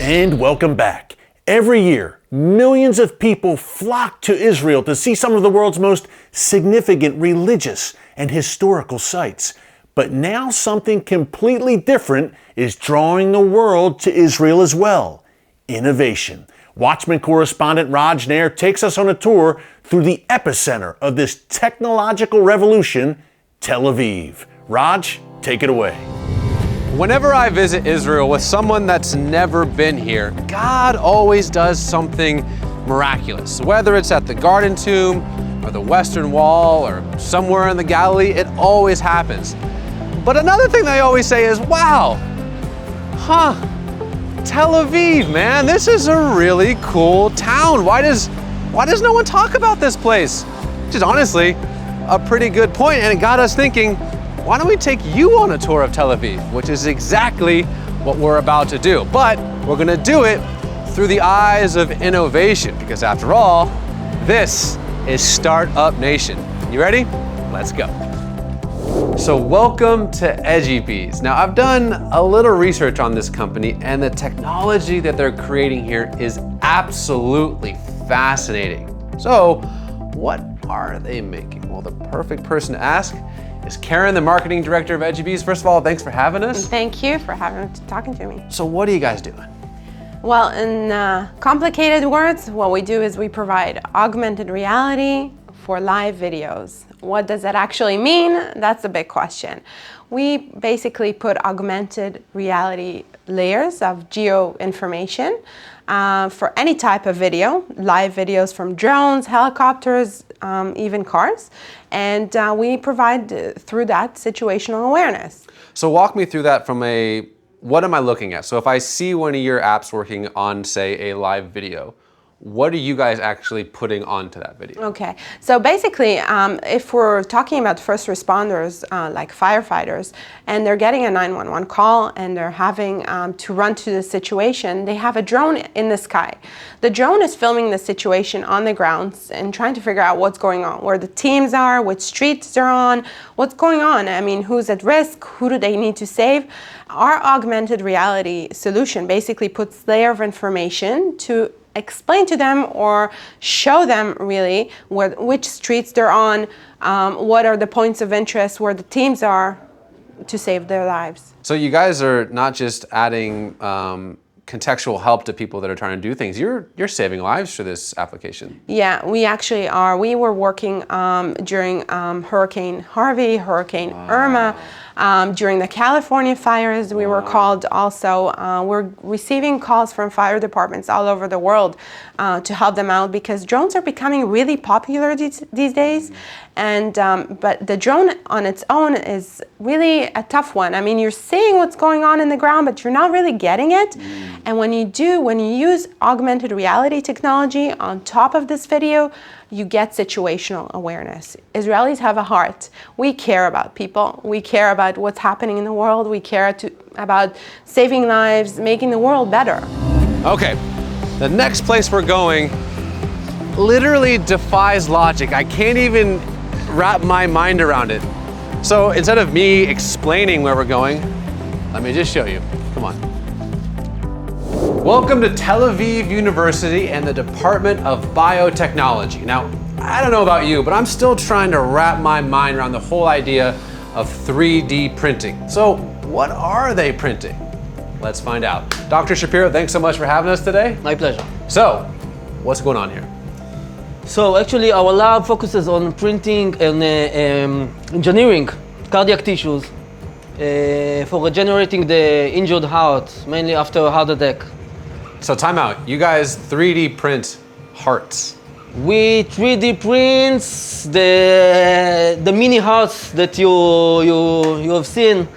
And welcome back. Every year, millions of people flock to Israel to see some of the world's most significant religious and historical sites. But now something completely different is drawing the world to Israel as well: innovation. Watchman correspondent Raj Nair takes us on a tour through the epicenter of this technological revolution, Tel Aviv. Raj, take it away. Whenever I visit Israel with someone that's never been here, God always does something miraculous. Whether it's at the Garden Tomb, or the Western Wall, or somewhere in the Galilee, it always happens. But another thing they always say is, wow, Tel Aviv, man, this is a really cool town. Why does no one talk about this place? Which is honestly a pretty good point, and it got us thinking, why don't we take you on a tour of Tel Aviv, which is exactly what we're about to do. But we're gonna do it through the eyes of innovation, because after all, this is Startup Nation. You ready? Let's go. So welcome to EduBees. Now I've done a little research on this company, and the technology that they're creating here is absolutely fascinating. So what are they making? Well, the perfect person to ask is Karen, the marketing director of EduBees. First of all, thanks for having us. Thank you for talking to me. So what are you guys doing? Well, in complicated words, what we do is we provide augmented reality for live videos. What does that actually mean? That's a big question. We basically put augmented reality layers of geo information for any type of video, live videos from drones, helicopters, even cars, and we provide through that situational awareness. So walk me through that from what am I looking at? So if I see one of your apps working on, say, a live video, what are you guys actually putting onto that video? Okay, so basically, if we're talking about first responders, like firefighters, and they're getting a 911 call and they're having to run to the situation, they have a drone in the sky. The drone is filming the situation on the grounds and trying to figure out what's going on, where the teams are, which streets they're on, what's going on. I mean, who's at risk, who do they need to save? Our augmented reality solution basically puts layer of information to explain to them or show them really which streets they're on, what are the points of interest, where the teams are, to save their lives. So you guys are not just adding contextual help to people that are trying to do things, you're saving lives for this application. Yeah, we actually are. We were working during Hurricane Harvey, Hurricane Irma, during the California fires. We were called also. We're receiving calls from fire departments all over the world to help them out, because drones are becoming really popular these days. And but the drone on its own is really a tough one. I mean, you're seeing what's going on in the ground, but you're not really getting it. And when you use augmented reality technology on top of this video, you get situational awareness. Israelis have a heart. We care about people. We care about what's happening in the world. We care about saving lives, making the world better. Okay, the next place we're going literally defies logic. I can't even wrap my mind around it. So instead of me explaining where we're going, let me just show you. Come on. Welcome to Tel Aviv University and the Department of Biotechnology. Now, I don't know about you, but I'm still trying to wrap my mind around the whole idea of 3D printing. So what are they printing? Let's find out. Dr. Shapiro, thanks so much for having us today. My pleasure. So, what's going on here? So actually our lab focuses on printing and engineering cardiac tissues for regenerating the injured heart, mainly after a heart attack. So time out, you guys 3D print hearts. We 3D prints the mini hearts that you have seen.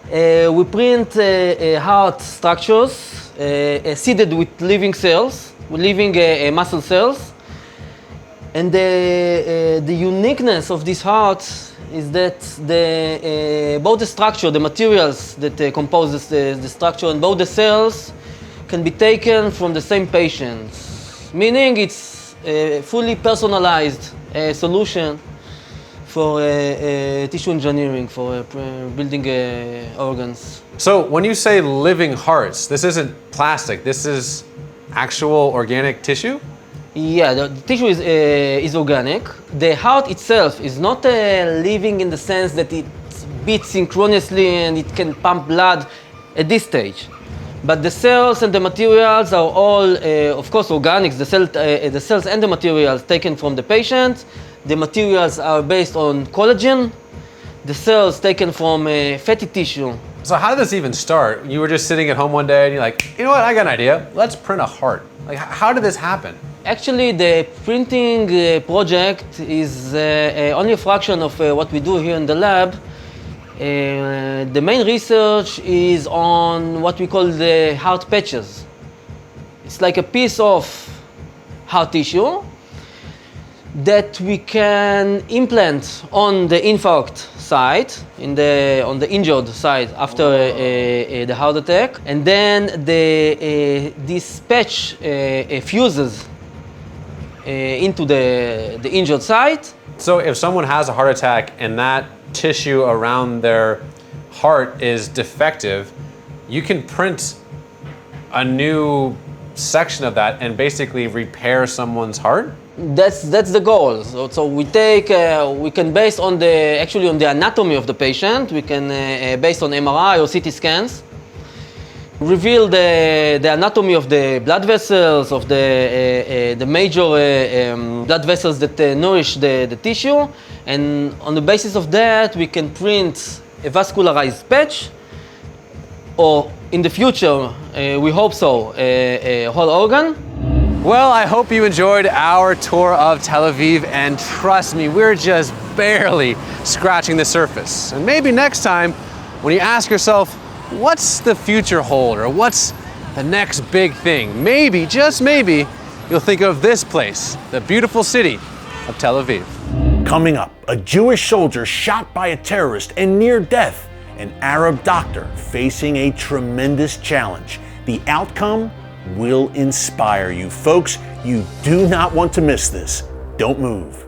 We print heart structures seeded with living cells, with living muscle cells. And the uniqueness of this heart is that both the structure, the materials that compose the structure, and both the cells can be taken from the same patients, meaning it's a fully personalized solution for tissue engineering, for building organs. So when you say living hearts, this isn't plastic, this is actual organic tissue? Yeah, the tissue is organic. The heart itself is not living in the sense that it beats synchronously and it can pump blood at this stage. But the cells and the materials are all, of course, organic. The cells and the materials taken from the patient. The materials are based on collagen. The cells taken from fatty tissue. So how did this even start? You were just sitting at home one day and you're like, you know what, I got an idea. Let's print a heart. Like, how did this happen? Actually, the printing project is only a fraction of what we do here in the lab. The main research is on what we call the heart patches. It's like a piece of heart tissue that we can implant on the infarct site, on the injured site after the heart attack, and then this patch fuses into the injured site. So if someone has a heart attack and that tissue around their heart is defective, you can print a new section of that and basically repair someone's heart? That's the goal. So we can base on the anatomy of the patient. We can based on MRI or CT scans, reveal the anatomy of the blood vessels, of the major blood vessels that nourish the tissue, and on the basis of that we can print a vascularized patch, or in the future, we hope so, a whole organ. Well, I hope you enjoyed our tour of Tel Aviv, and trust me, we're just barely scratching the surface. And maybe next time, when you ask yourself, what's the future hold, or what's the next big thing? Maybe, just maybe, you'll think of this place, the beautiful city of Tel Aviv. Coming up, a Jewish soldier shot by a terrorist and near death, an Arab doctor facing a tremendous challenge. The outcome will inspire you. Folks, you do not want to miss this. Don't move.